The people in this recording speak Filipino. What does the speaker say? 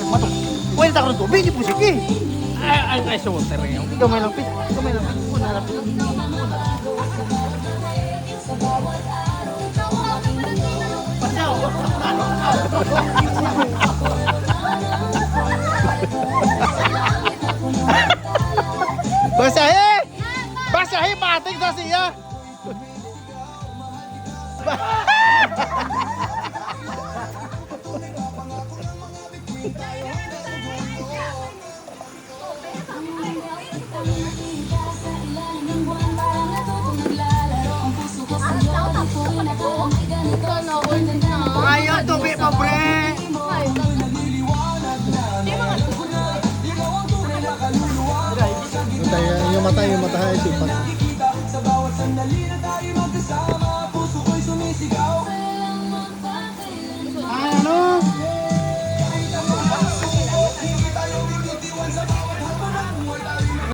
Matok. Kuwenta ka ng tubig, di po sige. Ang ice water ngayon. Gamay lang, Pit. Gamay lang, Pit. Muna lang, Pit. Basahe! Basahe, pating sa siya! Ayo, tubig pa, pre! Yung mata ay sipat.